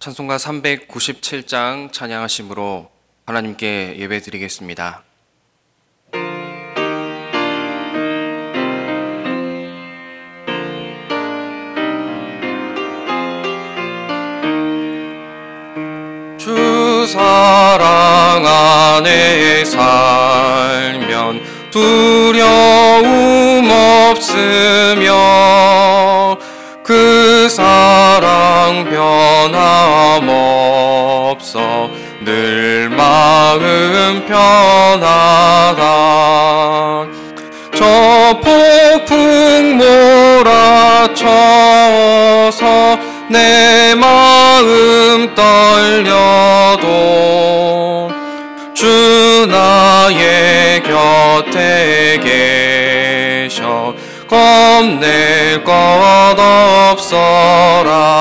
찬송가 397장 찬양하심으로 하나님께 예배드리겠습니다. 주 사랑 안에 살면 두려움 없으며 그 사랑 변함없어 늘 마음 편하다. 저 폭풍 몰아쳐서 내 마음 떨려도 주 나의 곁에 계셔 겁낼 것 없어라.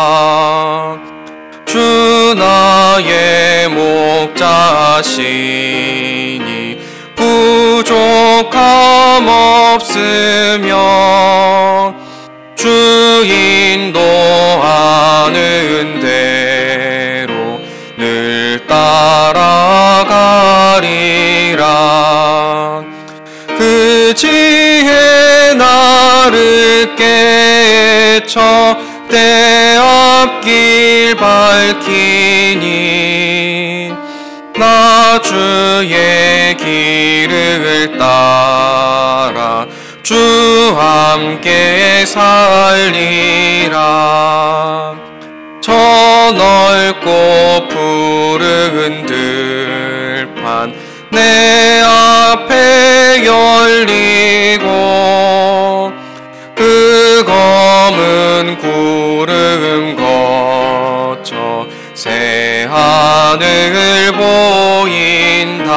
주 나의 목자시니 부족함 없으며 주 인도하는 대로 늘 따라가리라. 그 지혜 나를 깨쳐 때 앞길 밝히니 나 주의 길을 따라 주 함께 살리라. 저 넓고 푸른 들판 내 앞에 열리고 그 검은 구름 거쳐 새 하늘 보인다.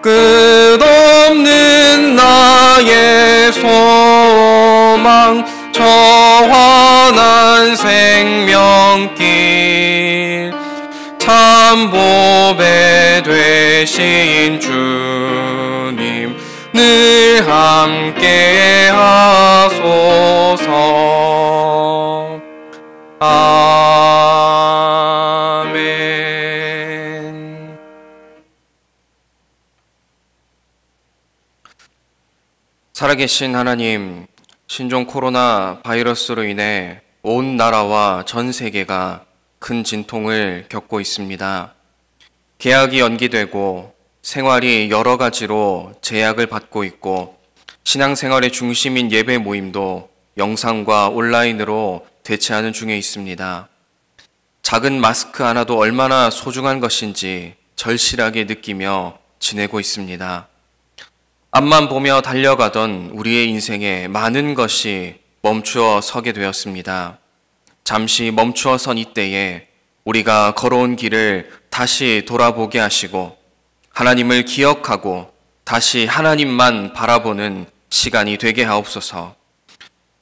끝없는 나의 소망 저 환한 생명길 참 보배 되신 주님 늘 함께 하소서. 아멘. 살아계신 하나님, 신종 코로나 바이러스로 인해 온 나라와 전 세계가 큰 진통을 겪고 있습니다. 개학이 연기되고 생활이 여러 가지로 제약을 받고 있고 신앙생활의 중심인 예배 모임도 영상과 온라인으로 대체하는 중에 있습니다. 작은 마스크 하나도 얼마나 소중한 것인지 절실하게 느끼며 지내고 있습니다. 앞만 보며 달려가던 우리의 인생에 많은 것이 멈추어 서게 되었습니다. 잠시 멈추어 선 이때에 우리가 걸어온 길을 다시 돌아보게 하시고 하나님을 기억하고 다시 하나님만 바라보는 시간이 되게 하옵소서.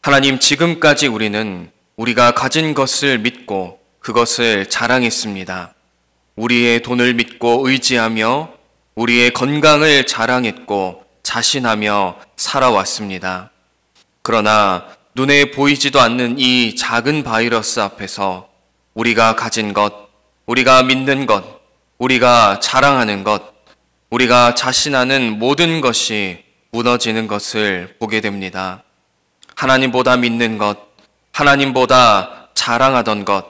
하나님, 지금까지 우리는 우리가 가진 것을 믿고 그것을 자랑했습니다. 우리의 돈을 믿고 의지하며 우리의 건강을 자랑했고 자신하며 살아왔습니다. 그러나 눈에 보이지도 않는 이 작은 바이러스 앞에서 우리가 가진 것, 우리가 믿는 것, 우리가 자랑하는 것, 우리가 자신하는 모든 것이 무너지는 것을 보게 됩니다. 하나님보다 믿는 것, 하나님보다 자랑하던 것,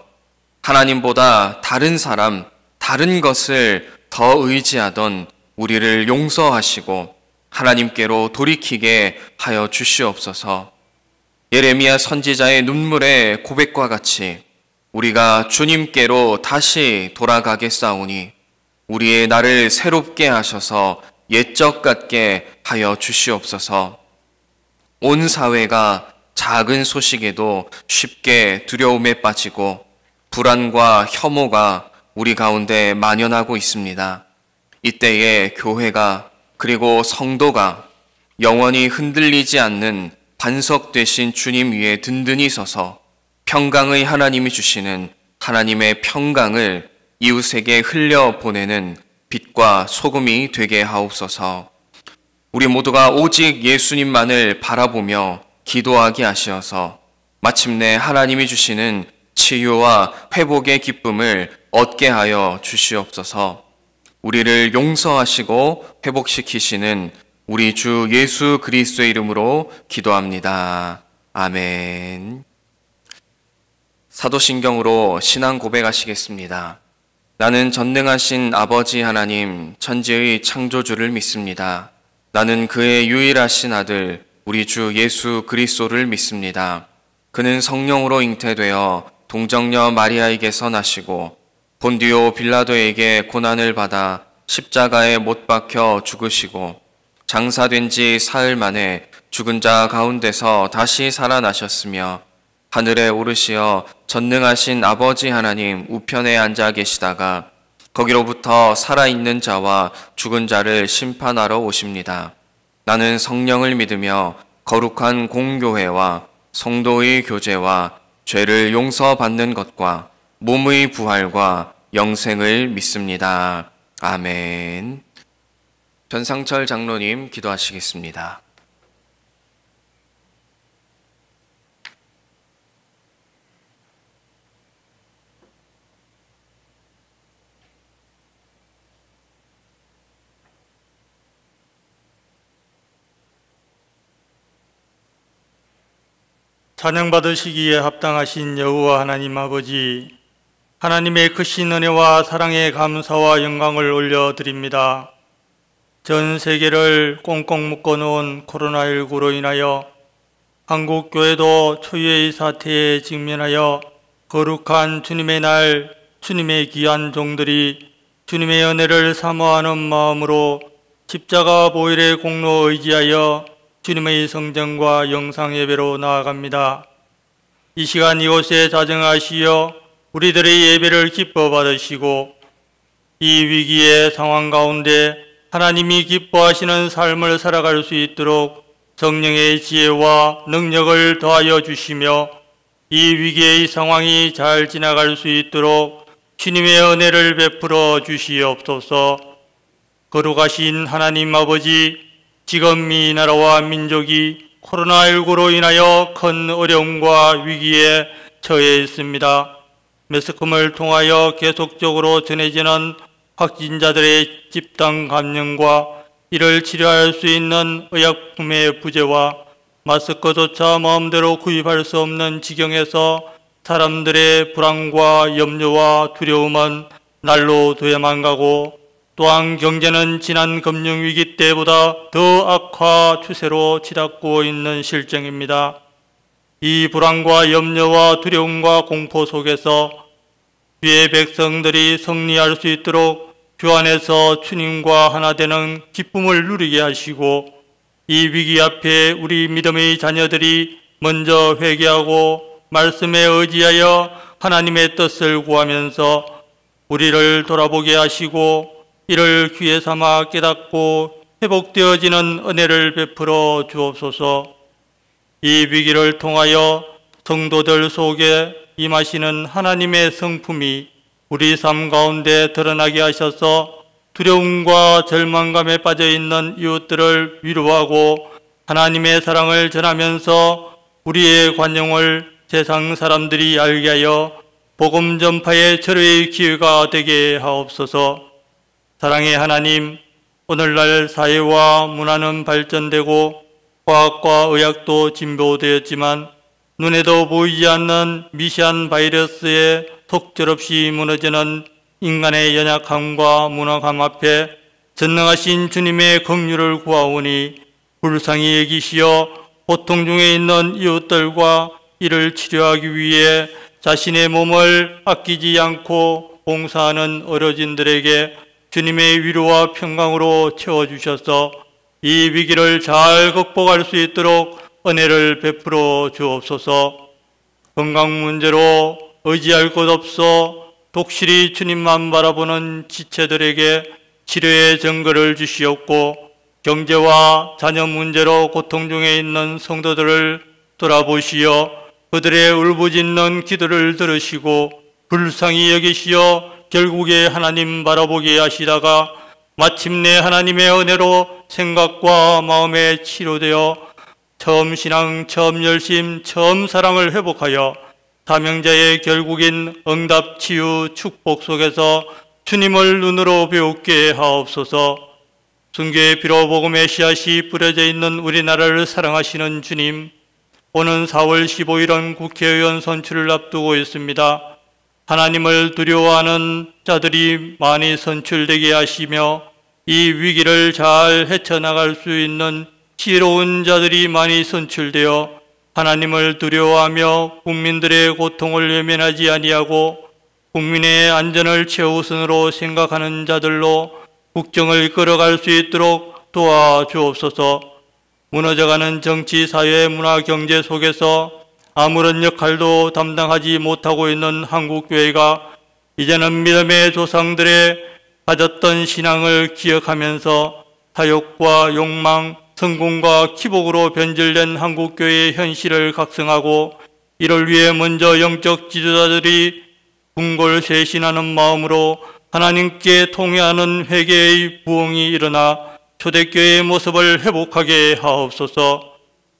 하나님보다 다른 사람, 다른 것을 더 의지하던 우리를 용서하시고 하나님께로 돌이키게 하여 주시옵소서. 예레미야 선지자의 눈물의 고백과 같이 우리가 주님께로 다시 돌아가겠사오니 우리의 나를 새롭게 하셔서 옛적 같게 하여 주시옵소서. 온 사회가 작은 소식에도 쉽게 두려움에 빠지고 불안과 혐오가 우리 가운데 만연하고 있습니다. 이때에 교회가 그리고 성도가 영원히 흔들리지 않는 반석 되신 주님 위에 든든히 서서 평강의 하나님이 주시는 하나님의 평강을 이웃에게 흘려보내는 빛과 소금이 되게 하옵소서. 우리 모두가 오직 예수님만을 바라보며 기도하게 하시어서 마침내 하나님이 주시는 치유와 회복의 기쁨을 얻게 하여 주시옵소서. 우리를 용서하시고 회복시키시는 우리 주 예수 그리스도의 이름으로 기도합니다. 아멘. 사도신경으로 신앙 고백하시겠습니다. 나는 전능하신 아버지 하나님 천지의 창조주를 믿습니다. 나는 그의 유일하신 아들 우리 주 예수 그리스도를 믿습니다. 그는 성령으로 잉태되어 동정녀 마리아에게서 나시고 본디오 빌라도에게 고난을 받아 십자가에 못 박혀 죽으시고 장사된 지 사흘 만에 죽은 자 가운데서 다시 살아나셨으며 하늘에 오르시어 전능하신 아버지 하나님 우편에 앉아 계시다가 거기로부터 살아있는 자와 죽은 자를 심판하러 오십니다. 나는 성령을 믿으며 거룩한 공교회와 성도의 교제와 죄를 용서받는 것과 몸의 부활과 영생을 믿습니다. 아멘. 전상철 장로님 기도하시겠습니다. 찬양 받으시기에 합당하신 여호와 하나님 아버지, 하나님의 크신 은혜와 사랑에 감사와 영광을 올려드립니다. 전 세계를 꽁꽁 묶어놓은 코로나19로 인하여 한국 교회도 초유의 사태에 직면하여 거룩한 주님의 날, 주님의 귀한 종들이 주님의 은혜를 사모하는 마음으로 십자가 보혈의 공로 의지하여 주님의 성전과 영상 예배로 나아갑니다. 이 시간 이곳에 자정하시어 우리들의 예배를 기뻐 받으시고 이 위기의 상황 가운데 하나님이 기뻐하시는 삶을 살아갈 수 있도록 성령의 지혜와 능력을 더하여 주시며 이 위기의 상황이 잘 지나갈 수 있도록 주님의 은혜를 베풀어 주시옵소서. 거룩하신 하나님 아버지, 지금 이 나라와 민족이 코로나19로 인하여 큰 어려움과 위기에 처해 있습니다. 매스컴을 통하여 계속적으로 전해지는 확진자들의 집단 감염과 이를 치료할 수 있는 의약품의 부재와 마스크조차 마음대로 구입할 수 없는 지경에서 사람들의 불안과 염려와 두려움은 날로 더해만 가고, 또한 경제는 지난 금융위기 때보다 더 악화 추세로 치닫고 있는 실정입니다. 이 불안과 염려와 두려움과 공포 속에서 주의 백성들이 승리할 수 있도록 주 안에서 주님과 하나 되는 기쁨을 누리게 하시고, 이 위기 앞에 우리 믿음의 자녀들이 먼저 회개하고 말씀에 의지하여 하나님의 뜻을 구하면서 우리를 돌아보게 하시고 이를 기회 삼아 깨닫고 회복되어지는 은혜를 베풀어 주옵소서. 이 위기를 통하여 성도들 속에 임하시는 하나님의 성품이 우리 삶 가운데 드러나게 하셔서 두려움과 절망감에 빠져있는 이웃들을 위로하고 하나님의 사랑을 전하면서 우리의 관용을 세상 사람들이 알게 하여 복음 전파의 절호의 기회가 되게 하옵소서. 사랑의 하나님, 오늘날 사회와 문화는 발전되고 과학과 의학도 진보되었지만 눈에도 보이지 않는 미세한 바이러스에 속절없이 무너지는 인간의 연약함과 무능함 앞에 전능하신 주님의 긍휼을 구하오니 불쌍히 여기시어 고통 중에 있는 이웃들과 이를 치료하기 위해 자신의 몸을 아끼지 않고 봉사하는 어르신들에게 주님의 위로와 평강으로 채워주셔서 이 위기를 잘 극복할 수 있도록 은혜를 베풀어 주옵소서. 건강 문제로 의지할 곳 없어 독실히 주님만 바라보는 지체들에게 치료의 증거를 주시옵고, 경제와 자녀 문제로 고통 중에 있는 성도들을 돌아보시어 그들의 울부짖는 기도를 들으시고 불쌍히 여기시어 결국에 하나님 바라보게 하시다가 마침내 하나님의 은혜로 생각과 마음에 치료되어 처음 신앙, 처음 열심, 처음 사랑을 회복하여 사명자의 결국인 응답, 치유, 축복 속에서 주님을 눈으로 배우게 하옵소서. 순교의 피로 복음의 씨앗이 뿌려져 있는 우리나라를 사랑하시는 주님, 오는 4월 15일은 국회의원 선출을 앞두고 있습니다. 하나님을 두려워하는 자들이 많이 선출되게 하시며 이 위기를 잘 헤쳐나갈 수 있는 지혜로운 자들이 많이 선출되어 하나님을 두려워하며 국민들의 고통을 외면하지 아니하고 국민의 안전을 최우선으로 생각하는 자들로 국정을 끌어갈 수 있도록 도와주옵소서. 무너져가는 정치, 사회, 문화, 경제 속에서 아무런 역할도 담당하지 못하고 있는 한국교회가 이제는 믿음의 조상들의 가졌던 신앙을 기억하면서 사욕과 욕망, 성공과 기복으로 변질된 한국교회의 현실을 각성하고 이를 위해 먼저 영적 지도자들이 궁궐쇄신하는 마음으로 하나님께 통회하는 회개의 부흥이 일어나 초대교회의 모습을 회복하게 하옵소서.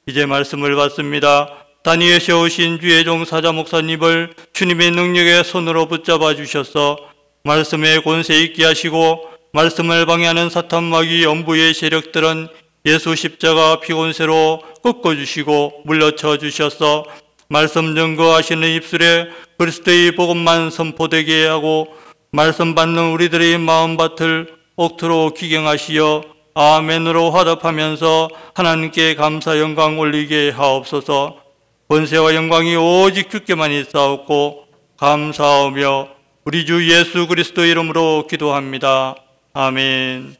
이제 말씀을 받습니다. 단위에 세우신 주의 종 사자 목사님을 주님의 능력의 손으로 붙잡아 주셔서 말씀에 권세 있게 하시고 말씀을 방해하는 사탄 마귀 연부의 세력들은 예수 십자가 피곤세로 꺾어주시고 물러쳐 주셔서 말씀 증거하시는 입술에 그리스도의 복음만 선포되게 하고 말씀 받는 우리들의 마음밭을 옥토로 기경하시어 아멘으로 화답하면서 하나님께 감사 영광 올리게 하옵소서. 권세와 영광이 오직 주께만 있사옵고 감사하며 우리 주 예수 그리스도 이름으로 기도합니다. 아멘.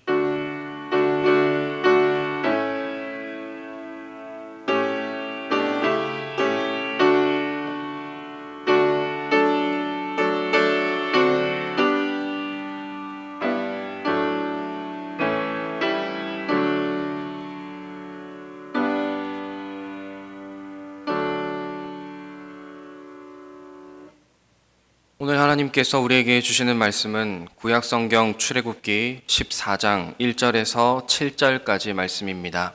오늘 하나님께서 우리에게 주시는 말씀은 구약성경 출애굽기 14장 1절에서 7절까지 말씀입니다.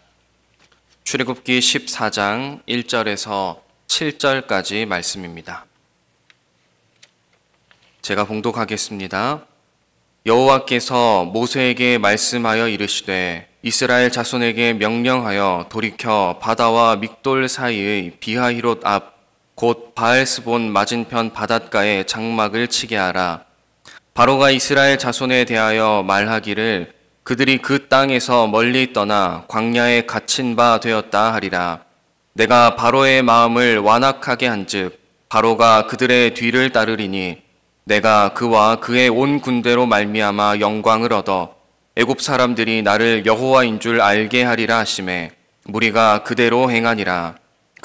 출애굽기 14장 1절에서 7절까지 말씀입니다. 제가 봉독하겠습니다. 여호와께서 모세에게 말씀하여 이르시되 이스라엘 자손에게 명령하여 돌이켜 바다와 믹돌 사이의 비하히롯 앞 곧 바알스본 맞은편 바닷가에 장막을 치게 하라. 바로가 이스라엘 자손에 대하여 말하기를 그들이 그 땅에서 멀리 떠나 광야에 갇힌 바 되었다 하리라. 내가 바로의 마음을 완악하게 한즉 바로가 그들의 뒤를 따르리니 내가 그와 그의 온 군대로 말미암아 영광을 얻어 애굽 사람들이 나를 여호와인 줄 알게 하리라 하시매 무리가 그대로 행하니라.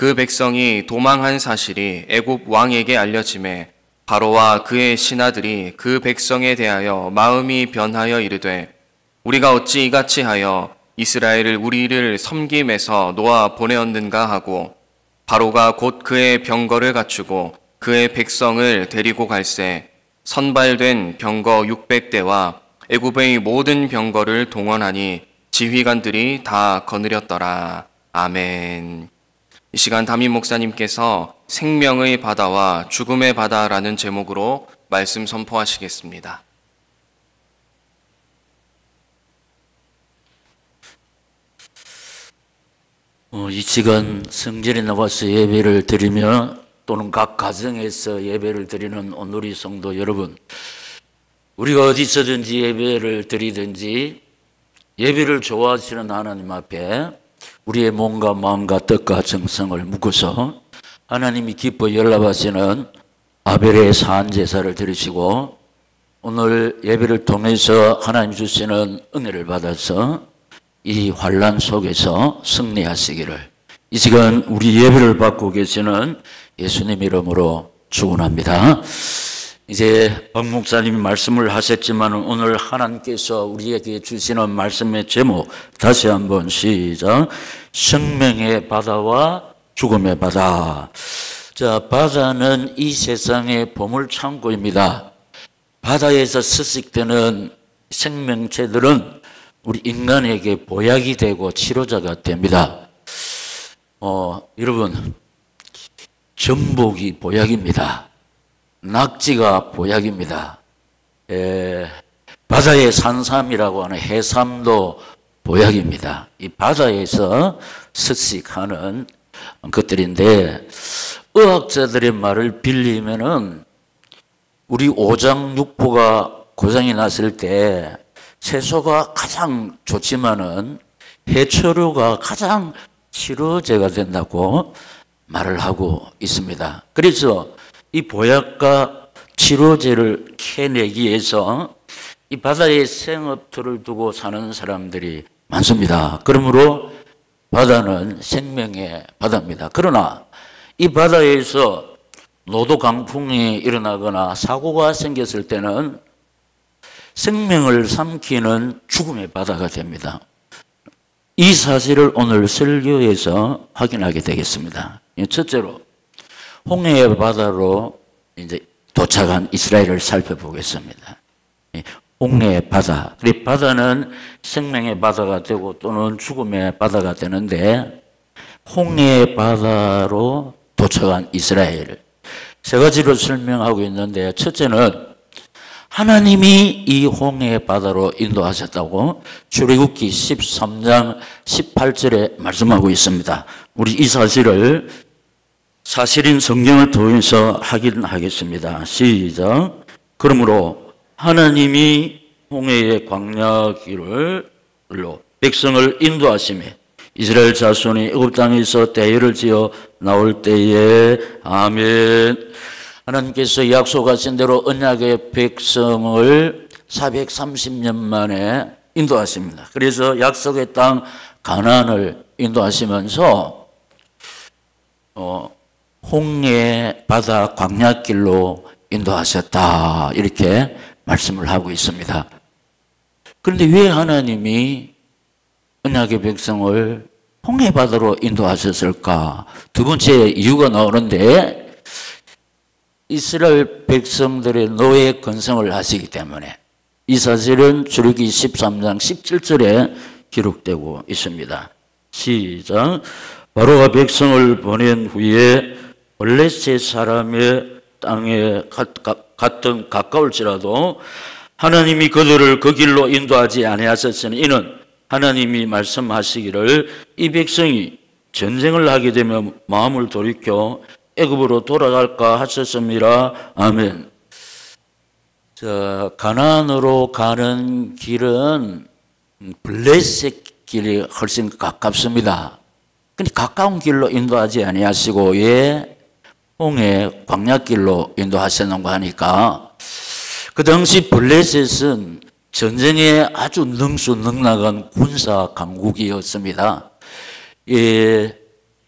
그 백성이 도망한 사실이 애굽 왕에게 알려지매 바로와 그의 신하들이 그 백성에 대하여 마음이 변하여 이르되 우리가 어찌 이같이 하여 이스라엘을 우리를 섬김에서 놓아 보내었는가 하고 바로가 곧 그의 병거를 갖추고 그의 백성을 데리고 갈새 선발된 병거 600대와 애굽의 모든 병거를 동원하니 지휘관들이 다 거느렸더라. 아멘. 이 시간 담임 목사님께서 생명의 바다와 죽음의 바다라는 제목으로 말씀 선포하시겠습니다. 이 시간 성전에 나와서 예배를 드리며 또는 각 가정에서 예배를 드리는 오누리 성도 여러분, 우리가 어디서든지 예배를 드리든지 예배를 좋아하시는 하나님 앞에 우리의 몸과 마음과 뜻과 정성을 묶어서 하나님이 기뻐 연락하시는 아벨의 산제사를 드리시고 오늘 예배를 통해서 하나님 주시는 은혜를 받아서 이 환난 속에서 승리하시기를 이 시간 우리 예배를 받고 계시는 예수님 이름으로 축원합니다. 이제 박 목사님이 말씀을 하셨지만 오늘 하나님께서 우리에게 주시는 말씀의 제목 다시 한번 시작. 생명의 바다와 죽음의 바다. 자, 바다는 이 세상의 보물창고입니다. 바다에서 서식되는 생명체들은 우리 인간에게 보약이 되고 치료자가 됩니다. 여러분, 전복이 보약입니다. 낙지가 보약입니다. 바다의 산삼이라고 하는 해삼도 보약입니다. 이 바다에서 습식하는 것들인데, 의학자들의 말을 빌리면은 우리 오장육부가 고장이 났을 때 채소가 가장 좋지만은 해초류가 가장 치료제가 된다고 말을 하고 있습니다. 그래서 이 보약과 치료제를 캐내기 위해서 이 바다에 생업터를 두고 사는 사람들이 많습니다. 그러므로 바다는 생명의 바다입니다. 그러나 이 바다에서 노도 강풍이 일어나거나 사고가 생겼을 때는 생명을 삼키는 죽음의 바다가 됩니다. 이 사실을 오늘 설교에서 확인하게 되겠습니다. 첫째로 홍해의 바다로 이제 도착한 이스라엘을 살펴보겠습니다. 홍해의 바다. 이 바다는 생명의 바다가 되고 또는 죽음의 바다가 되는데, 홍해의 바다로 도착한 이스라엘. 세 가지로 설명하고 있는데, 첫째는 하나님이 이 홍해의 바다로 인도하셨다고 출애굽기 13장 18절에 말씀하고 있습니다. 우리 이 사실을 사실인 성경을 통해서 확인하겠습니다. 시작. 그러므로 하나님이 홍해의 광야길로 백성을 인도하시매 이스라엘 자손이 애굽 땅에서 대열을 지어 나올 때에 아멘. 하나님께서 약속하신 대로 언약의 백성을 430년 만에 인도하십니다. 그래서 약속의 땅 가나안을 인도하시면서 홍해 바다 광야길로 인도하셨다, 이렇게 말씀을 하고 있습니다. 그런데 왜 하나님이 언약의 백성을 홍해 바다로 인도하셨을까? 두 번째 이유가 나오는데, 이스라엘 백성들의 노예 건성을 하시기 때문에, 이 사실은 출애굽기 13장 17절에 기록되고 있습니다. 시작. 바로가 백성을 보낸 후에 블레셋 사람의 땅에 갔던 가까울지라도 하나님이 그들을 그 길로 인도하지 아니하셨으니, 이는 하나님이 말씀하시기를 이 백성이 전쟁을 하게 되면 마음을 돌이켜 애굽으로 돌아갈까 하셨습니다. 아멘. 가나안으로 가는 길은 블레셋 길이 훨씬 가깝습니다. 근데 가까운 길로 인도하지 아니하시고 왜 홍해 광야길로 인도하셨는가 하니까, 그 당시 블레셋은 전쟁에 아주 능수능란한 군사 강국이었습니다.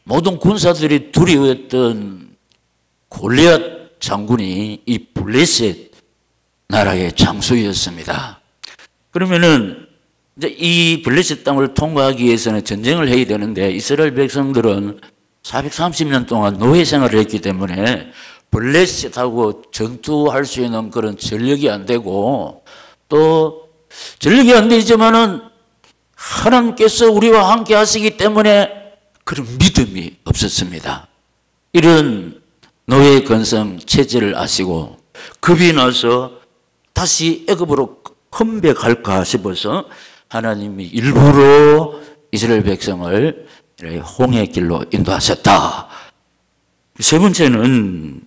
모든 군사들이 두려워했던 골리앗 장군이 이 블레셋 나라의 장수였습니다. 그러면은 이제 이 블레셋 땅을 통과하기 위해서는 전쟁을 해야 되는데, 이스라엘 백성들은 430년 동안 노예 생활을 했기 때문에 블레셋하고 전투할 수 있는 그런 전력이 안 되고, 또 전력이 안 되지만은 하나님께서 우리와 함께 하시기 때문에 그런 믿음이 없었습니다. 이런 노예 건성 체제를 아시고 겁이 나서 다시 애굽으로 컴백할까 싶어서 하나님이 일부러 이스라엘 백성을 홍해 길로 인도하셨다. 세 번째는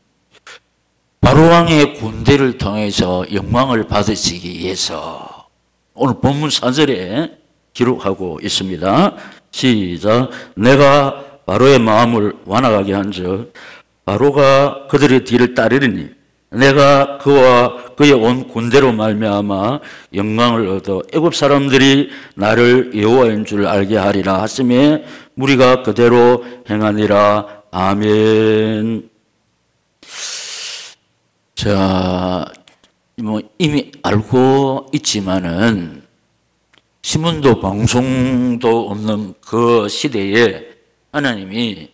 바로왕의 군대를 통해서 영광을 받으시기 위해서 오늘 본문 4절에 기록하고 있습니다. 시작. 내가 바로의 마음을 완악하게 한즉 바로가 그들의 뒤를 따르리니 내가 그와 그의 온 군대로 말미암아 영광을 얻어 애굽 사람들이 나를 여호와인 줄 알게 하리라 하시매 무리가 그대로 행하니라. 아멘. 자, 이미 알고 있지만은 신문도 방송도 없는 그 시대에 하나님이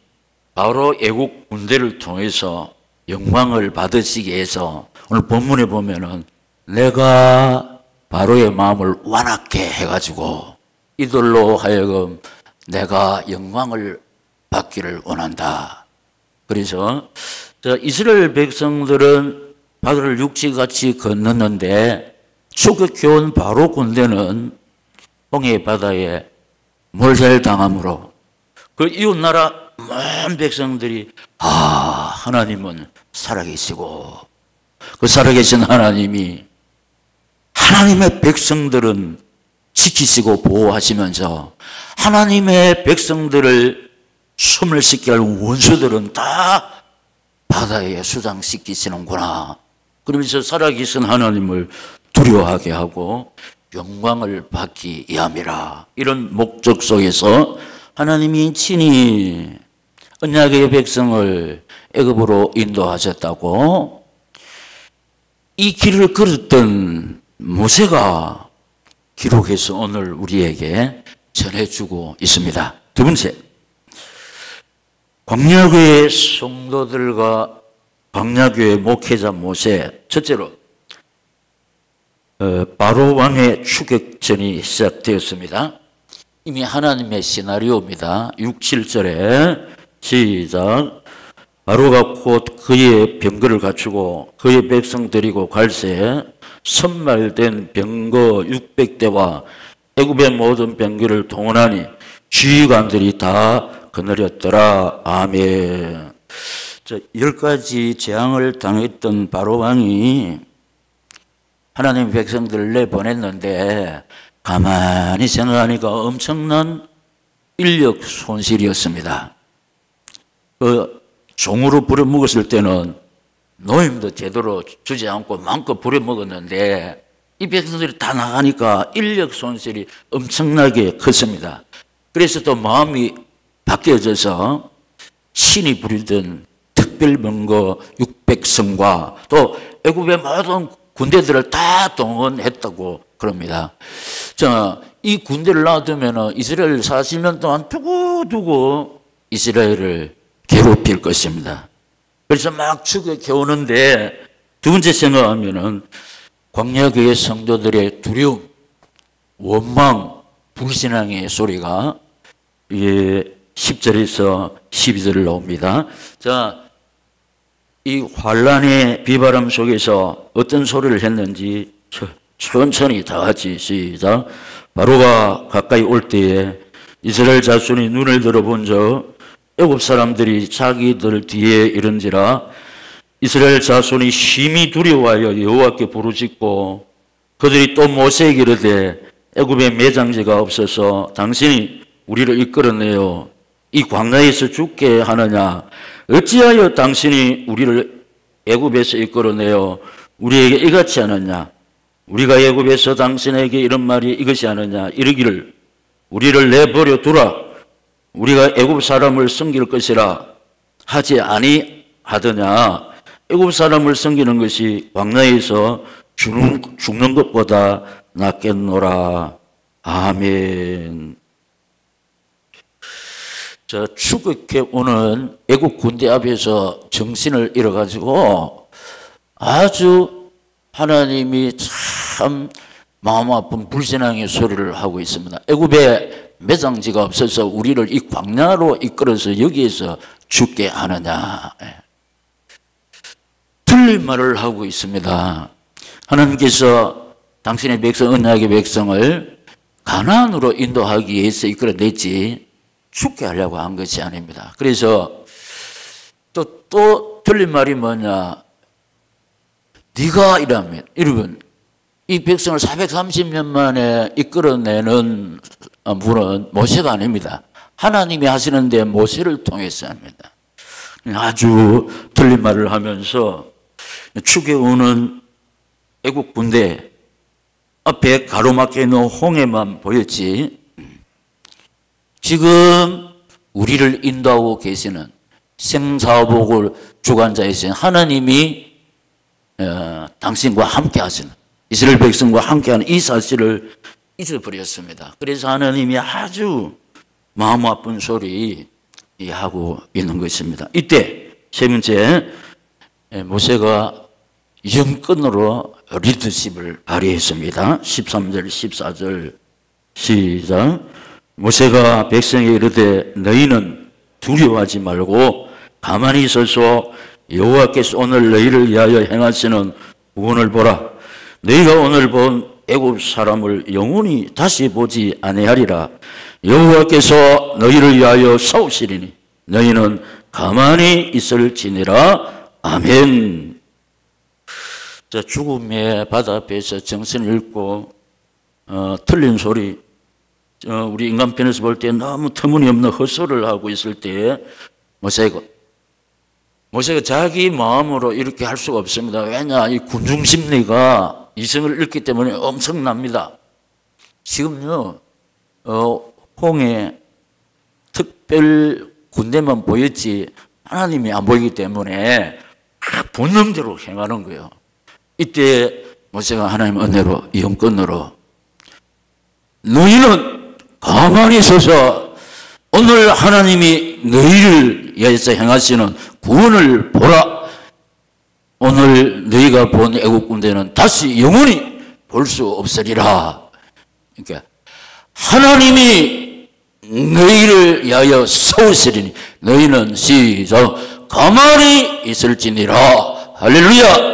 바로 애국 군대를 통해서 영광을 받으시기 위해서 오늘 본문에 보면은 내가 바로의 마음을 완악해 해가지고 이들로 하여금 내가 영광을 받기를 원한다. 그래서 이스라엘 백성들은 바다를 육지같이 건넜는데 출애굽해온 바로 군대는 홍해 바다에 몰살당함으로 그 이웃 나라 많은 백성들이 하나님은 살아계시고 그 살아계신 하나님이 하나님의 백성들은 지키시고 보호하시면서 하나님의 백성들을 숨을 씻게 할 원수들은 다 바다에 수장시키시는구나. 그러면서 살아계신 하나님을 두려워하게 하고 영광을 받기 위함이라. 이런 목적 속에서 하나님이 친히 언약의 백성을 애굽으로 인도하셨다고 이 길을 걸었던 모세가 기록해서 오늘 우리에게 전해주고 있습니다. 두 번째, 광야교회 성도들과 광야교회 목회자 모세. 첫째로 바로 왕의 추격전이 시작되었습니다. 이미 하나님의 시나리오입니다. 6, 7절에 시작. 바로가 곧 그의 병거를 갖추고 그의 백성 데리고 갈새 선말된 병거 600대와 애굽의 모든 병거를 동원하니 지휘관들이 다 거느렸더라. 아멘. 10가지 재앙을 당했던 바로 왕이 하나님 백성들을 내보냈는데 가만히 생각하니까 엄청난 인력 손실이었습니다. 그 종으로 부려먹었을 때는 노임도 제대로 주지 않고 마음껏 부려먹었는데 이 백성들이 다 나가니까 인력 손실이 엄청나게 컸습니다. 그래서 또 마음이 바뀌어져서 신이 부리던 특별병거 600성과 또 애굽의 모든 군대들을 다 동원했다고 그럽니다. 이 군대를 놔두면 이스라엘 40년 동안 두고두고 이스라엘을 괴롭힐 것입니다. 그래서 막 추격해 오는데 두 번째 생각하면은 광야교회 성도들의 두려움, 원망, 불신앙의 소리가 10절에서 12절 나옵니다. 이 환란의 비바람 속에서 어떤 소리를 했는지 천천히 다 같이 시작. 바로가 가까이 올 때에 이스라엘 자손이 눈을 들어본 적 애굽 사람들이 자기들 뒤에 이른지라. 이스라엘 자손이 심히 두려워하여 여호와께 부르짖고 그들이 또 모세에게 이르되 애굽에 매장지가 없어서 당신이 우리를 이끌어내어 이 광야에서 죽게 하느냐. 어찌하여 당신이 우리를 애굽에서 이끌어내어 우리에게 이같이 하느냐. 우리가 애굽에서 당신에게 이런 말이 이것이 하느냐. 이르기를 우리를 내버려 두라. 우리가 애굽 사람을 섬길 것이라 하지 아니하더냐. 애굽 사람을 섬기는 것이 광야에서 죽는 것보다 낫겠노라. 아멘. 추격해 오는 애국 군대 앞에서 정신을 잃어가지고 아주 하나님이 참 마음 아픈 불신앙의 소리를 하고 있습니다. 애굽에 매장지가 없어서 우리를 이 광야로 이끌어서 여기에서 죽게 하느냐. 틀린 말을 하고 있습니다. 하나님께서 당신의 백성, 언약의 백성을 가나안으로 인도하기 위해서 이끌어냈지 죽게 하려고 한 것이 아닙니다. 그래서 또 틀린 말이 뭐냐. 네가 이라면, 여러분, 이 백성을 430년 만에 이끌어내는 분은 모세가 아닙니다. 하나님이 하시는데 모세를 통해서 합니다. 아주 틀린 말을 하면서 추격오는 애국 군대 앞에 가로막혀 있는 홍해만 보였지 지금 우리를 인도하고 계시는 생사복을 주관자이신 하나님이 당신과 함께 하시는 이스라엘 백성과 함께하는 이 사실을 잊어버렸습니다. 그래서 하나님이 아주 마음 아픈 소리 하고 있는 것입니다. 이때 세 번째, 모세가 영권으로 리더십을 발휘했습니다. 13절 14절 시작. 모세가 백성에게 이르되 너희는 두려워하지 말고 가만히 있어서 여호와께서 오늘 너희를 위하여 행하시는 구원을 보라. 너희가 오늘 본 애굽 사람을 영원히 다시 보지 아니하리라. 여호와께서 너희를 위하여 싸우시리니 너희는 가만히 있을지니라. 아멘. 자, 죽음의 바다 앞에서 정신을 잃고 틀린 소리, 우리 인간편에서 볼 때 너무 터무니없는 헛소리를 하고 있을 때 모세가 자기 마음으로 이렇게 할 수가 없습니다. 왜냐? 이 군중심리가 이성을 잃기 때문에 엄청납니다. 지금요, 홍해 특별 군대만 보였지 하나님이 안 보이기 때문에 본능대로 행하는 거예요. 이때 모세가 하나님 은혜로 영권으로 너희는 가만히 서서 오늘 하나님이 너희를 위해서 행하시는 구원을 보라. 오늘 너희가 본 애국 군대는 다시 영원히 볼 수 없으리라. 그러니까 하나님이 너희를 위하여 싸우시리니 너희는 시작 가만히 있을지니라. 할렐루야.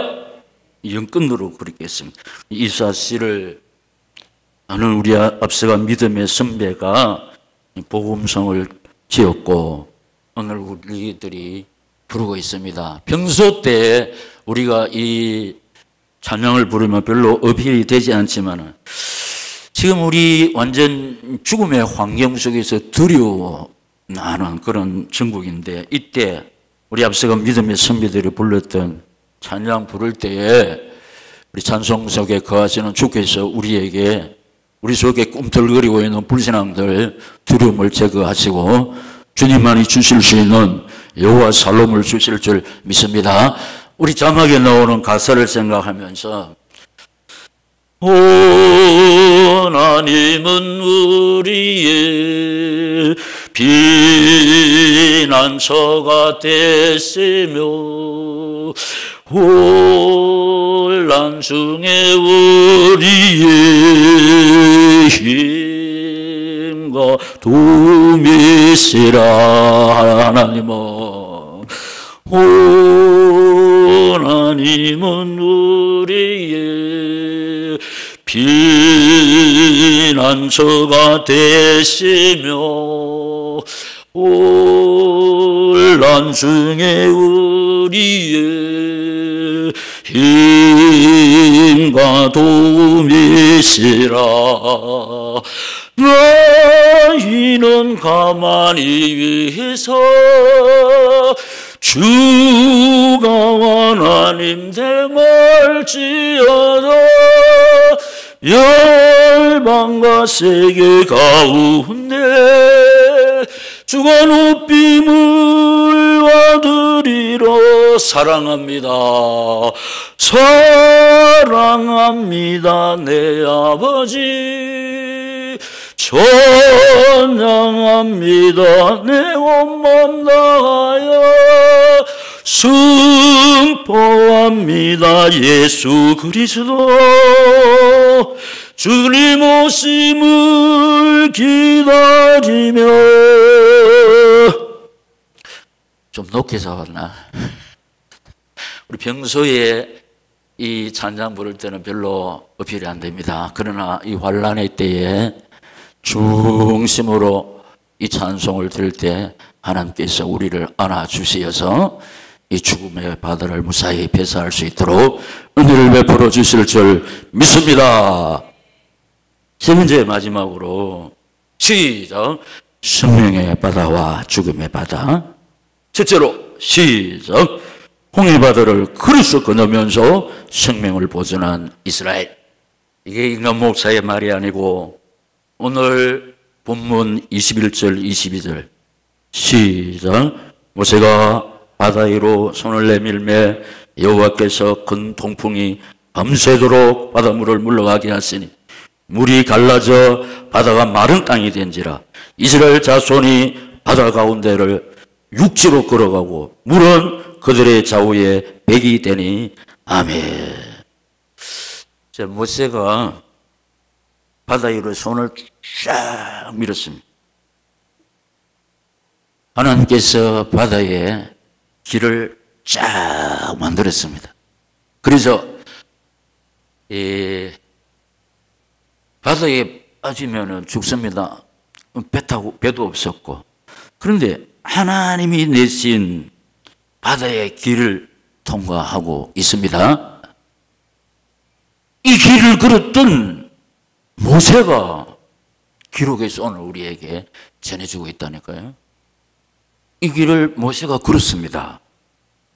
영권으로 그렇게 했습니다. 이 사실을 아는 우리 앞서간 믿음의 선배가 복음성을 지었고 오늘 우리들이 부르고 있습니다. 평소 때 우리가 이 찬양을 부르면 별로 어필이 되지 않지만 지금 우리 완전 죽음의 환경 속에서 두려워하는 그런 정국인데 이때 우리 앞서간 믿음의 선배들이 불렀던 찬양 부를 때에 우리 찬송 속에 거하시는 주께서 우리에게 우리 속에 꿈틀거리고 있는 불신앙들 두려움을 제거하시고 주님만이 주실 수 있는 여호와 살롬을 주실 줄 믿습니다. 우리 자막에 나오는 가사를 생각하면서 하나님은 우리의 피난처가 되시며 혼란 중에 우리의 힘과 도움이시라. 하나님은 우리의 피난처가 되시며 혼란 중에 우리의 힘과 도움이시라. 너희는 가만히 위에서 주가 하나님 됨을지어다. 열방과 세계 가운데 주가 높임을 받으리라. 사랑합니다. 사랑합니다. 내 아버지 찬양합니다. 내 온몸 다하여 선포합니다. 예수 그리스도 주님 오심을 기다리며. 좀 높게 잡았나? 우리 평소에 이 찬양 부를 때는 별로 어필이 안 됩니다. 그러나 이 환란의 때에 중심으로 이 찬송을 들을 때 하나님께서 우리를 안아주시어서 이 죽음의 바다를 무사히 배사할 수 있도록 은혜를 베풀어 주실 줄 믿습니다. 세 번째 마지막으로 시작. 생명의 바다와 죽음의 바다. 첫째로 시작. 홍해 바다를 그리스도 건너면서 생명을 보존한 이스라엘. 이게 인간 목사의 말이 아니고 오늘 본문 21절 22절 시작. 모세가 바다 위로 손을 내밀매 여호와께서 큰 동풍이 밤새도록 바닷물을 물러가게 하시니 물이 갈라져 바다가 마른 땅이 된지라. 이스라엘 자손이 바다 가운데를 육지로 걸어가고 물은 그들의 좌우에 백이 되니. 아멘. 자, 모세가 바다 위로 손을 쫙 밀었습니다. 하나님께서 바다에 길을 쫙 만들었습니다. 그래서 바다에 빠지면 죽습니다. 배 타고 배도 없었고. 그런데 하나님이 내신 바다의 길을 통과하고 있습니다. 이 길을 걸었던 모세가 기록에서 오늘 우리에게 전해주고 있다니까요. 이 길을 모세가 걸었습니다.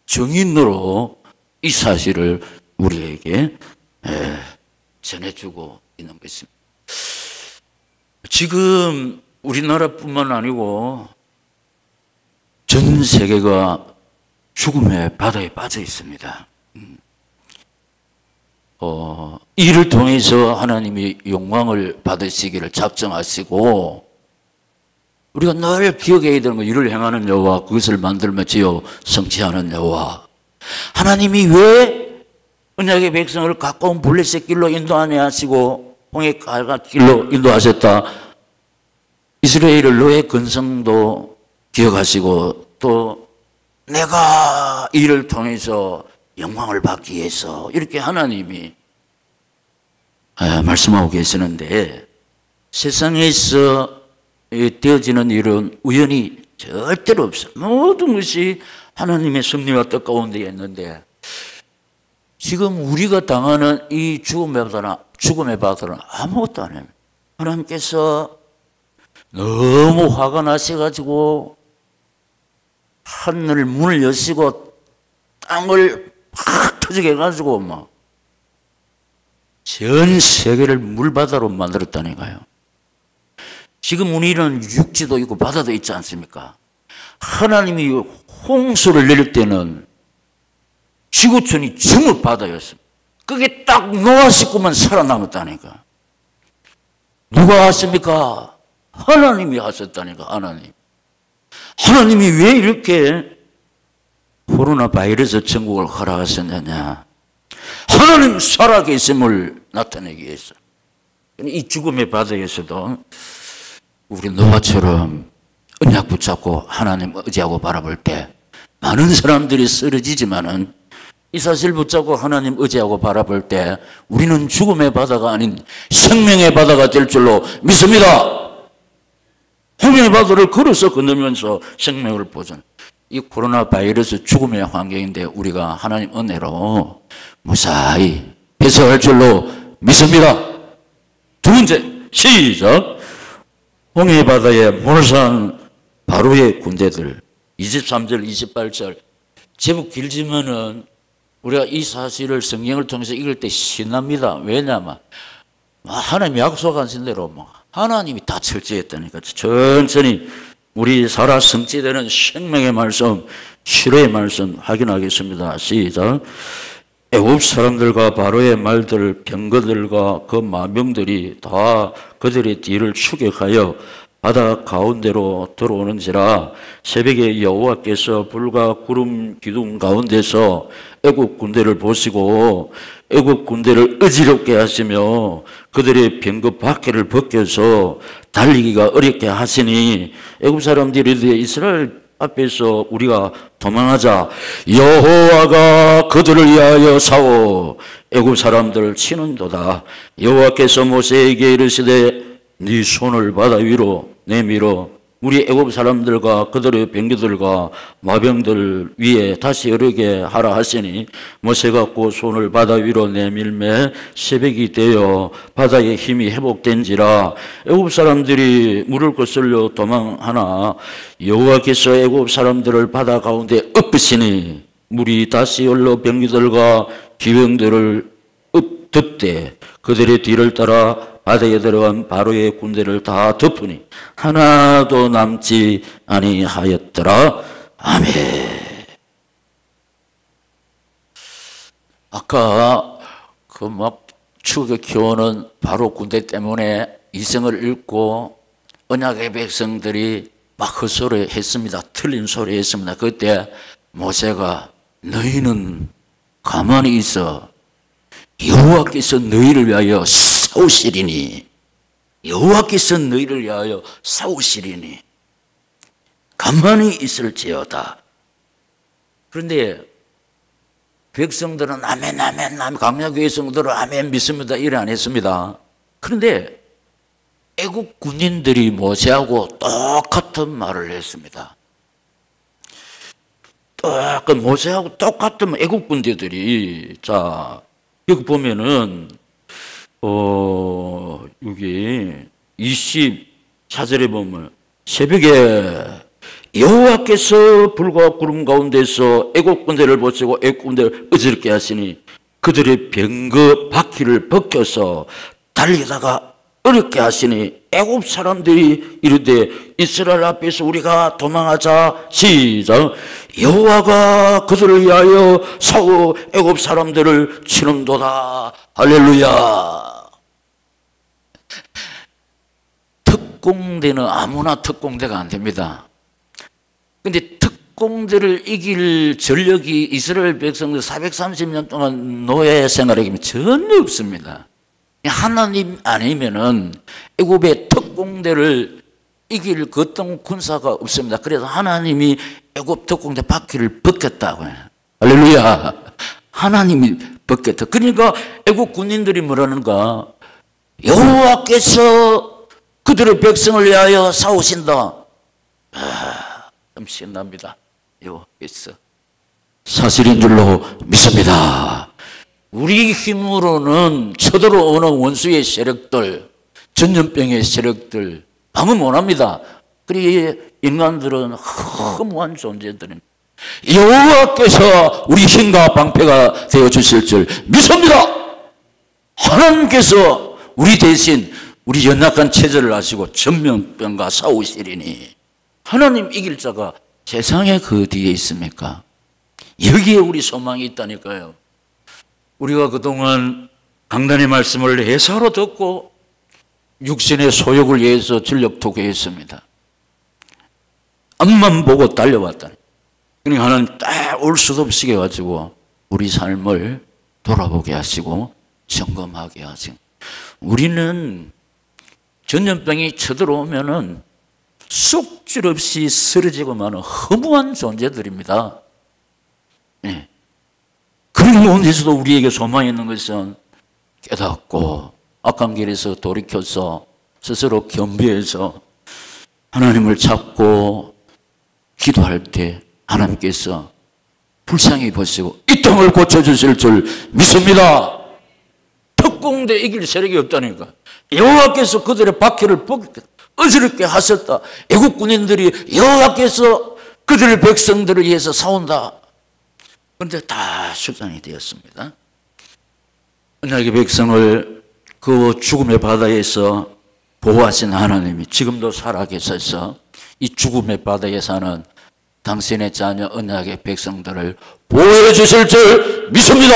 증인으로 이 사실을 우리에게 전해주고 있는 것입니다. 지금 우리나라뿐만 아니고 전 세계가 죽음의 바다에 빠져 있습니다. 이를 통해서 하나님이 영광을 받으시기를 작정하시고 우리가 늘 기억해야 되는 거, 이를 행하는 여호와 그것을 만들며 지어 성취하는 여호와. 하나님이 왜 언약의 백성을 가까운 블레셋 길로 인도하냐 하시고 홍해 가가 길로 인도하셨다. 이스라엘을 너의 근성도 기억하시고 또 내가 이를 통해서 영광을 받기 위해서 이렇게 하나님이 말씀하고 계시는데, 세상에서 되어지는 일은 우연이 절대로 없어요. 모든 것이 하나님의 섭리와 뜻 가운데 있는데, 지금 우리가 당하는 이 죽음의 바다는 아무것도 안 해요. 하나님께서 너무 화가 나셔가지고 하늘 문을 여시고 땅을 팍 터지게 해가지고 막 전 세계를 물바다로 만들었다니까요. 지금 우리는 육지도 있고 바다도 있지 않습니까? 하나님이 홍수를 내릴 때는 지구촌이 전부 바다였습니다. 그게 딱 노아 식구만 살아남았다니까. 누가 하십니까? 하나님이 하셨다니까. 하나님이 왜 이렇게 코로나 바이러스 전국을 허락하셨느냐? 하나님 살아계심을 나타내기 위해서. 이 죽음의 바다에서도 우리 노아처럼 언약 붙잡고 하나님 의지하고 바라볼 때 많은 사람들이 쓰러지지만은 이 사실 붙잡고 하나님 의지하고 바라볼 때 우리는 죽음의 바다가 아닌 생명의 바다가 될 줄로 믿습니다. 생명의 바다를 걸어서 건너면서 생명을 보존. 이 코로나 바이러스 죽음의 환경인데 우리가 하나님 은혜로 무사히 배서할 줄로 믿습니다. 두 번째, 시작. 홍해 바다에 몰산 바로의 군대들. 23절, 28절. 제법 길지만은 우리가 이 사실을 성경을 통해서 읽을 때 신납니다. 왜냐하면 하나님이 약속하신 대로 하나님이 다 철저했다니까. 천천히 우리 살아 성취되는 생명의 말씀, 실의 말씀 확인하겠습니다. 시작. 애굽 사람들과 바로의 말들, 병거들과 그 마병들이 다 그들의 뒤를 추격하여 바다 가운데로 들어오는지라. 새벽에 여호와께서 불과 구름 기둥 가운데서 애굽 군대를 보시고 애굽 군대를 어지럽게 하시며 그들의 병거 바퀴를 벗겨서 달리기가 어렵게 하시니 애굽 사람들이 이스라엘 앞에서 우리가 도망하자. 여호와가 그들을 위하여 싸워 애굽 사람들을 치는도다. 여호와께서 모세에게 이르시되 네 손을 바다 위로 내밀어 우리 애굽 사람들과 그들의 병기들과 마병들 위에 다시 여르게 하라 하시니 모세가 그 손을 바다 위로 내밀매 새벽이 되어 바다의 힘이 회복된지라. 애굽 사람들이 물을 거슬려 도망하나 여호와께서 애굽 사람들을 바다 가운데 엎으시니 물이 다시 흘러 병기들과 기병들을 덮되 그들의 뒤를 따라 바다에 들어간 바로의 군대를 다 덮으니 하나도 남지 아니하였더라. 아멘. 아까 그 막 추격에 키우는 바로 군대 때문에 이성을 잃고 언약의 백성들이 막 헛소리 했습니다. 틀린 소리 했습니다. 그때 모세가 너희는 가만히 있어. 여호와께서 너희를 위하여 싸우시리니. 여호와께서 너희를 위하여 싸우시리니 가만히 있을지어다. 그런데 백성들은 아멘, 아멘, 아멘, 강약교회 성도들은 아멘 믿습니다. 이래 안 했습니다. 그런데 애국 군인들이 모세하고 똑같은 말을 했습니다. 모세하고 똑같은 애국 군대들이, 자, 여기 보면은, 여기 24절에 보면 새벽에 여호와께서 불과 구름 가운데서 애국 군대를 보시고 애국 군대를 어지럽게 하시니 그들의 병거 바퀴를 벗겨서 달리다가 어렵게 하시니 애국 사람들이 이르되 이스라엘 앞에서 우리가 도망하자. 시작. 여호와가 그들을 위하여 싸워 애국 사람들을 치는도다. 할렐루야. 특공대는 아무나 특공대가 안 됩니다. 근데 특공대를 이길 전력이 이스라엘 백성들 430년 동안 노예 생활하기 전혀 없습니다. 하나님 아니면은 애굽의 특공대를 이길 그 어떤 군사가 없습니다. 그래서 하나님이 애굽 특공대 바퀴를 벗겼다고 해요. 할렐루야. 하나님이 벗겼다. 그러니까 애굽 군인들이 뭐라는가? 여호와께서 그들의 백성을 위하여 싸우신다. 좀 신납니다. 여호와께서 사실인 줄로 믿습니다. 우리 힘으로는 쳐들어오는 원수의 세력들, 전염병의 세력들 아무 못합니다. 그리고 인간들은 허무한 존재들입니다. 여호와께서 우리 힘과 방패가 되어주실 줄 믿습니다. 하나님께서 우리 대신 우리 연약한 체질을 아시고 전염병과 싸우시리니 하나님 이길 자가 세상에 그 뒤에 있습니까? 여기에 우리 소망이 있다니까요. 우리가 그동안 강단의 말씀을 해사로 듣고 육신의 소욕을 위해서 전력 투구했습니다. 앞만 보고 달려왔다니. 그러니까 하나님 딱 올 수도 없이 해가지고 우리 삶을 돌아보게 하시고 점검하게 하시고. 우리는 전염병이 쳐들어오면은 쑥질 없이 쓰러지고 마는 허무한 존재들입니다. 네. 그런 가운데서도 우리에게 소망이 있는 것은 깨닫고 악한 길에서 돌이켜서 스스로 겸비해서 하나님을 찾고 기도할 때 하나님께서 불쌍히 보시고 이 땅을 고쳐주실 줄 믿습니다. 특공대 이길 세력이 없다니까. 여호와께서 그들의 바퀴를 어지럽게 하셨다. 애국 군인들이 여호와께서 그들의 백성들을 위해서 싸운다. 그런데 다 실상이 되었습니다. 언약의 백성을 그 죽음의 바다에서 보호하신 하나님이 지금도 살아계셔서 이 죽음의 바다에 사는 당신의 자녀 언약의 백성들을 보호해 주실 줄 믿습니다.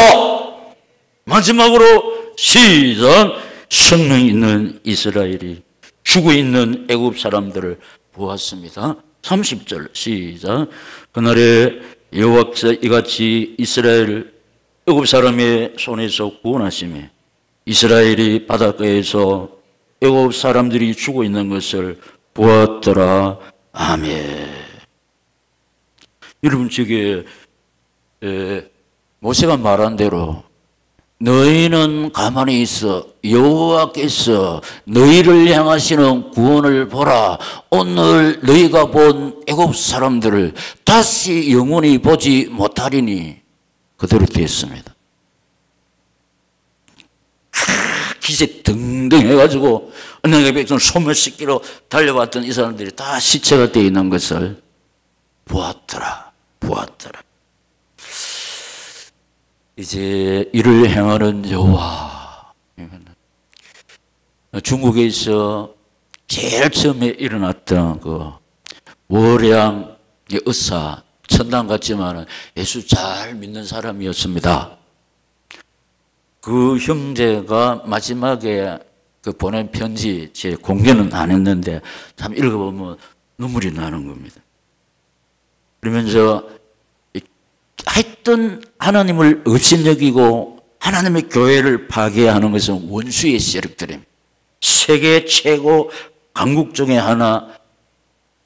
마지막으로 시작. 성령 있는 이스라엘이 죽어 있는 애굽 사람들을 보았습니다. 30절 시작. 그날에 여호와께서 이같이 이스라엘 애굽 사람의 손에서 구원하시며 이스라엘이 바닷가에서 애굽 사람들이 죽어 있는 것을 보았더라. 아멘. 여러분, 저게 모세가 말한 대로 너희는 가만히 있어. 여호와께서 너희를 향하시는 구원을 보라. 오늘 너희가 본 애굽 사람들을 다시 영원히 보지 못하리니 그대로 되었습니다. 기색 등등 해가지고 언약의 백성 소멸시키러 달려왔던 이 사람들이 다 시체가 되어 있는 것을 보았더라. 이제 이를 행하는 여호와. 중국에서 제일 처음에 일어났던 그 월양의 의사, 천당 같지만 예수 잘 믿는 사람이었습니다. 그 형제가 마지막에 그 보낸 편지, 제 공개는 안 했는데 참 읽어보면 눈물이 나는 겁니다. 그러면서 하여튼 하나님을 업신여기고 하나님의 교회를 파괴하는 것은 원수의 세력들입니다. 세계 최고 강국 중에 하나,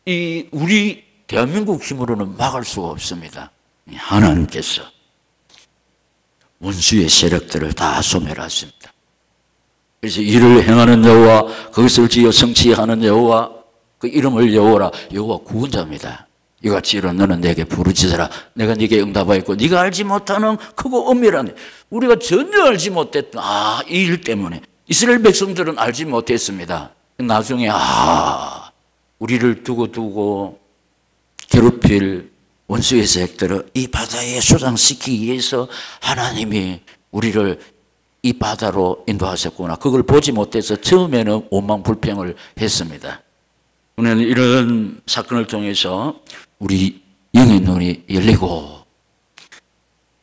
이 우리 대한민국 힘으로는 막을 수가 없습니다. 하나님께서 원수의 세력들을 다 소멸하십니다. 그래서 이를 행하는 여호와, 그것을 지어 성취하는 여호와, 그 이름을 여호와라. 여호와 구원자입니다. 이같이 이런 너는 내게 부르짖어라. 내가 네게 응답하였고 네가 알지 못하는 크고 엄밀한 일. 우리가 전혀 알지 못했던 이 일 때문에 이스라엘 백성들은 알지 못했습니다. 나중에 우리를 두고 괴롭힐 원수의 세력들을 이 바다에 소장시키기 위해서 하나님이 우리를 이 바다로 인도하셨구나. 그걸 보지 못해서 처음에는 원망불평을 했습니다. 오늘 이런 사건을 통해서 우리 영의 눈이 열리고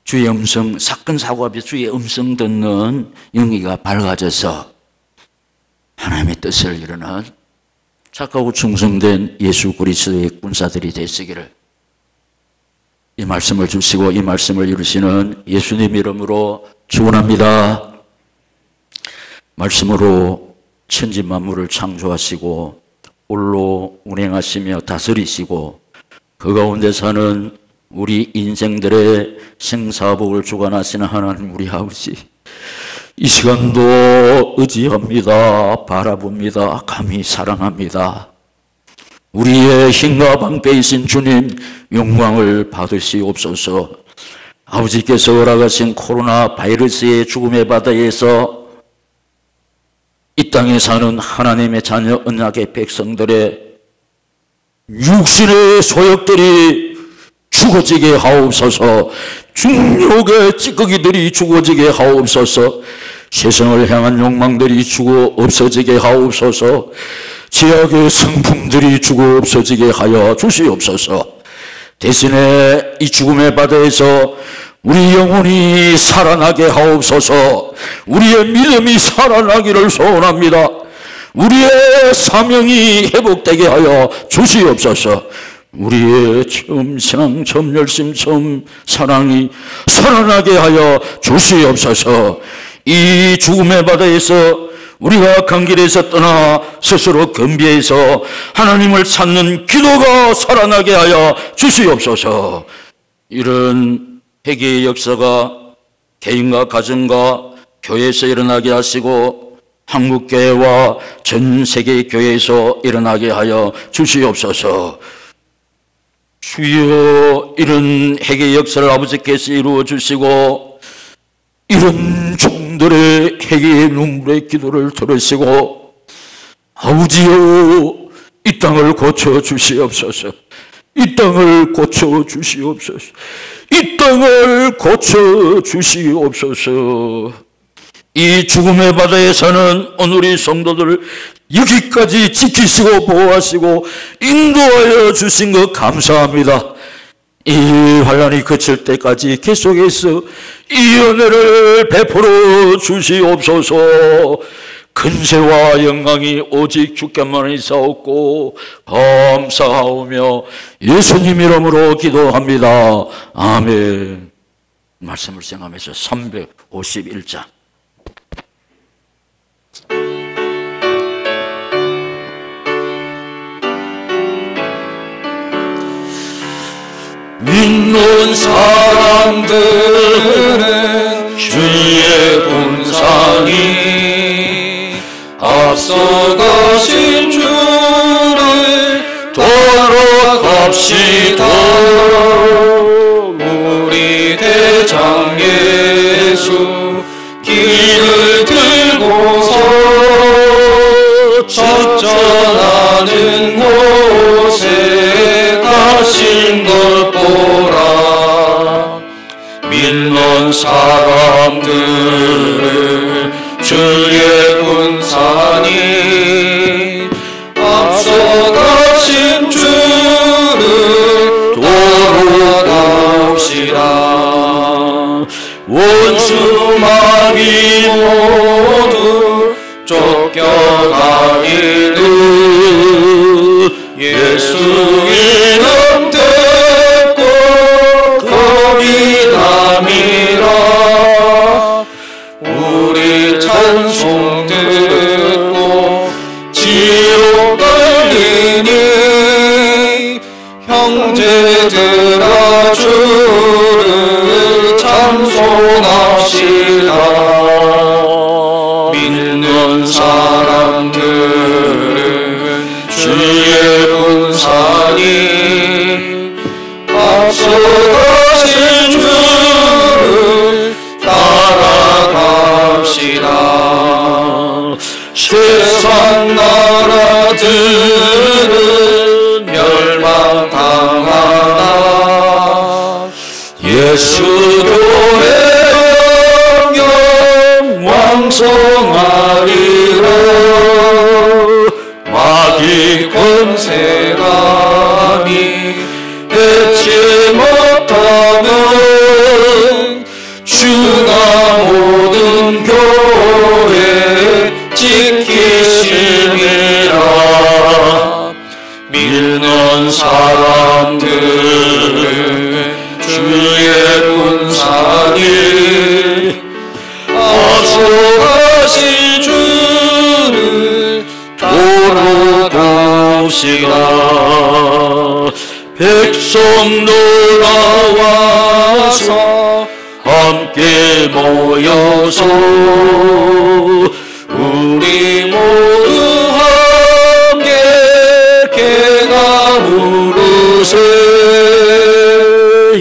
주의 음성, 사건 사고 앞에 주의 음성 듣는 영이가 밝아져서 하나님의 뜻을 이루는 착하고 충성된 예수 그리스도의 군사들이 되시기를, 이 말씀을 주시고 이 말씀을 이루시는 예수님 이름으로 축원합니다. 말씀으로 천지 만물을 창조하시고 홀로 운행하시며 다스리시고 그 가운데 사는 우리 인생들의 생사복을 주관하시는 하나님 우리 아버지, 이 시간도 의지합니다. 바라봅니다. 감히 사랑합니다. 우리의 힘과 방패이신 주님 영광을 받으시옵소서. 아버지께서 허락하신 코로나 바이러스의 죽음의 바다에서 이 땅에 사는 하나님의 자녀 언약의 백성들의 육신의 소욕들이 죽어지게 하옵소서. 중욕의 찌꺼기들이 죽어지게 하옵소서. 세상을 향한 욕망들이 죽어 없어지게 하옵소서. 제약의 성품들이 죽어 없어지게 하여 주시옵소서. 대신에 이 죽음의 바다에서 우리 영혼이 살아나게 하옵소서. 우리의 믿음이 살아나기를 소원합니다. 우리의 사명이 회복되게 하여 주시옵소서. 우리의 처음 신앙, 처음 열심, 처음 사랑이 살아나게 하여 주시옵소서. 이 죽음의 바다에서 우리가 간 길에서 떠나 스스로 겸비해서 하나님을 찾는 기도가 살아나게 하여 주시옵소서. 이런 회개의 역사가 개인과 가정과 교회에서 일어나게 하시고 한국교회와 전 세계 교회에서 일어나게 하여 주시옵소서. 주여, 이런 회개의 역사를 아버지께서 이루어 주시고 이런 종들의 회개의 눈물의 기도를 들으시고 아버지여, 이 땅을 고쳐 주시옵소서. 이 땅을 고쳐 주시옵소서. 이 땅을 고쳐 주시옵소서. 이 죽음의 바다에 사는 오늘의 성도들을 여기까지 지키시고 보호하시고 인도하여 주신 것 감사합니다. 이 환난이 그칠 때까지 계속해서 이 은혜를 베풀어 주시옵소서. 근세와 영광이 오직 주께만 있사옵고 감사하오며 예수님 이름으로 기도합니다. 아멘. 말씀을 생각하면서 351장 믿는 사람들은 주의 군상이 앞서가신 주를 돌아갑시다. 우리 대장 예수 길을 들고서 첫전하는 곳에 가신 걸 보라. 믿는 사람들을 주의 군상이 앞서가신 주를 돌아갑시다. 원수 마귀 모두 쫓겨가기를 예수 이름 듣고 겁이 남이라. 우리 찬송 듣고 지옥 걸리니 형제들아 주를 찬송합시다. 믿는 사람들은 주의 군사니 앞서가신 주를 따라갑시다. 세상 나라들은 멸망당하나 예수교회 영영 왕성하리라. 마귀 권세감이 해치 못하는 주가 모든 교회 지키시리라. 믿는 사람들은 주의 군사니 앞서가신 주를 따라갑시다. 백성들 나와서 함께 모여서 우리 모두 함께 깨가 부르세.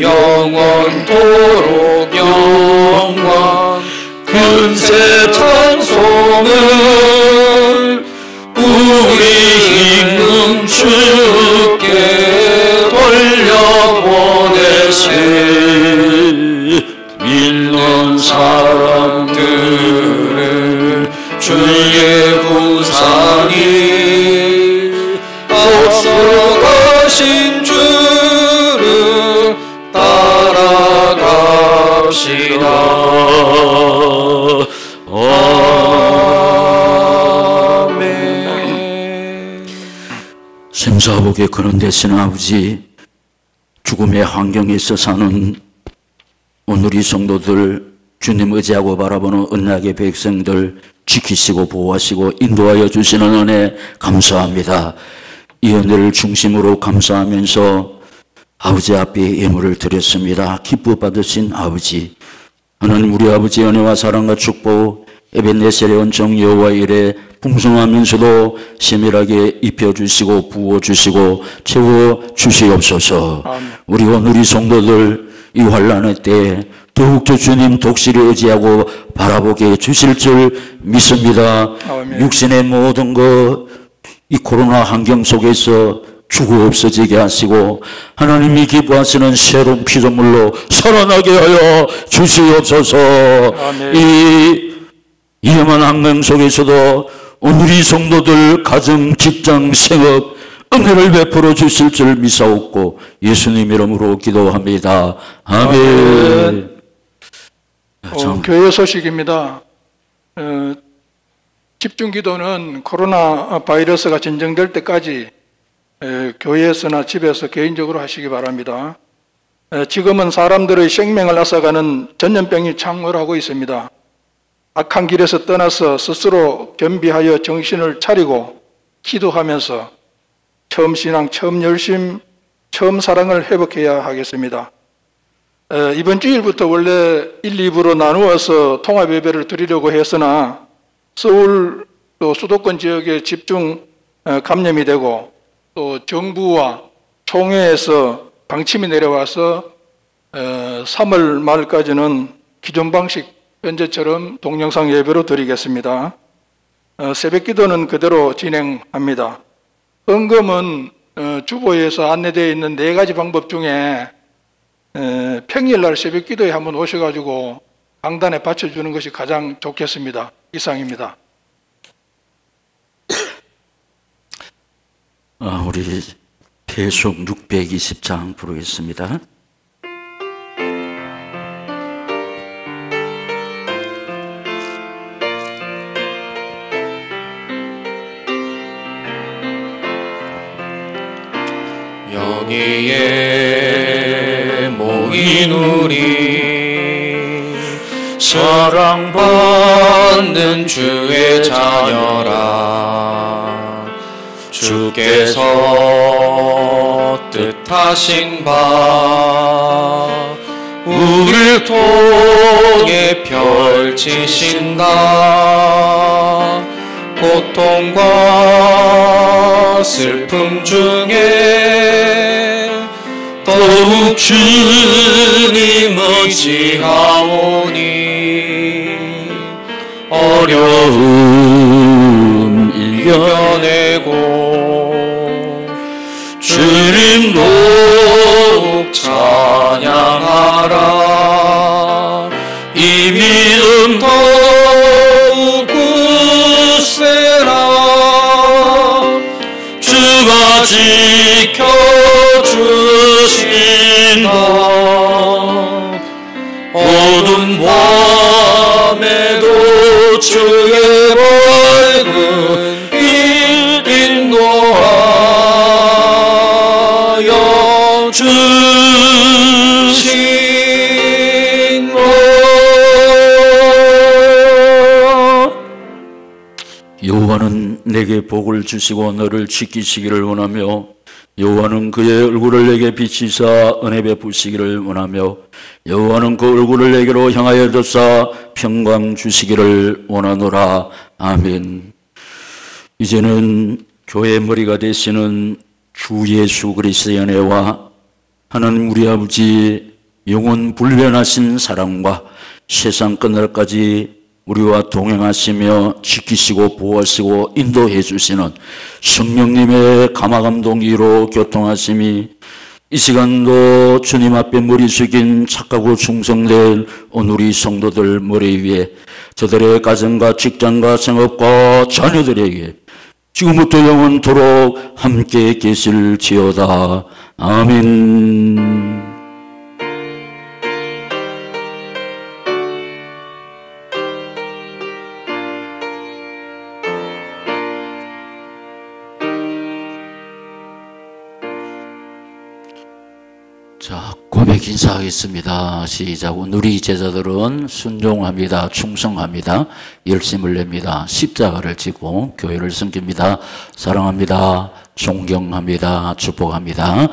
영원토록 영원 근세 찬송을 우리 있는 주께 돌려보내세. 믿는 사람들은 주의 군사니 앞서가신 주를 따라갑시다. 아멘. 생사복에 거론되시는 아버지, 죽음의 환경에서 사는 오늘 이 성도들, 주님 의지하고 바라보는 언약의 백성들 지키시고 보호하시고 인도하여 주시는 은혜 감사합니다. 이 은혜를 중심으로 감사하면서 아버지 앞에 예물을 드렸습니다. 기뻐 받으신 아버지, 하나님 우리 아버지의 은혜와 사랑과 축복 에벤네셀의 원정 여호와 이레 풍성하면서도 세밀하게 입혀주시고 부어주시고 채워주시옵소서. 우리 오늘 이 성도들 이 환난의 때에 더욱더 주님 독실히 의지하고 바라보게 해주실 줄 믿습니다. 아멘. 육신의 모든 것 이 코로나 환경 속에서 죽어 없어지게 하시고 하나님이 기뻐하시는 새로운 피조물로 살아나게 하여 주시옵소서. 아멘. 이 위험한 환경 속에서도 오늘 이 성도들 가정, 직장, 생업 은혜를 베풀어 주실 줄 믿사옵고 예수님 이름으로 기도합니다. 아멘. 교회 소식입니다. 집중기도는 코로나 바이러스가 진정될 때까지 교회에서나 집에서 개인적으로 하시기 바랍니다. 지금은 사람들의 생명을 앗아가는 전염병이 창궐하고 있습니다. 악한 길에서 떠나서 스스로 겸비하여 정신을 차리고 기도하면서 처음 신앙, 처음 열심, 처음 사랑을 회복해야 하겠습니다. 이번 주일부터 원래 1, 2부로 나누어서 통합 예배를 드리려고 했으나 서울 또 수도권 지역에 집중 감염이 되고 또 정부와 총회에서 방침이 내려와서 3월 말까지는 기존 방식 현재처럼 동영상 예배로 드리겠습니다. 새벽 기도는 그대로 진행합니다. 헌금은 주보에서 안내되어 있는 4가지 방법 중에 평일날 새벽 기도에 한번 오셔가지고 강단에 바쳐주는 것이 가장 좋겠습니다. 이상입니다. 우리 배속 620장 부르겠습니다. 여기에 모인 우리 사랑받는 주의 자녀라. 주께서 뜻하신 바 우리를 통해 펼치신다. 고통과 슬픔 중에 더욱 주님 의지하오니 어려움 이겨내고 주님 더욱 찬양하라. 이 믿음 더욱 굳세라. 주가 지켜주신다. 어두운 밤에도 주의 밝은 빛 인도하여 주신 것. 여호와는 내게 복을 주시고 너를 지키시기를 원하며 여호와는 그의 얼굴을 내게 비치사 은혜 베푸시기를 원하며 여호와는 그 얼굴을 내게로 향하여 드사 평강 주시기를 원하노라. 아멘. 이제는 교회의 머리가 되시는 주 예수 그리스도의 은혜와 하나님 우리 아버지 영원 불변하신 사랑과 세상 끝날까지 우리와 동행하시며 지키시고 보호하시고 인도해 주시는 성령님의 감화감동기로 교통하심이 이 시간도 주님 앞에 머리 숙인 착하고 충성된 오늘 성도들 머리 위에 저들의 가정과 직장과 생업과 자녀들에게 지금부터 영원토록 함께 계실지어다. 아멘. 자, 고백 인사하겠습니다. 시작. 우리 제자들은 순종합니다. 충성합니다. 열심을 냅니다. 십자가를 지고 교회를 섬깁니다. 사랑합니다. 존경합니다. 축복합니다.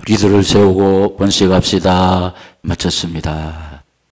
리더를 세우고 번식합시다. 마쳤습니다.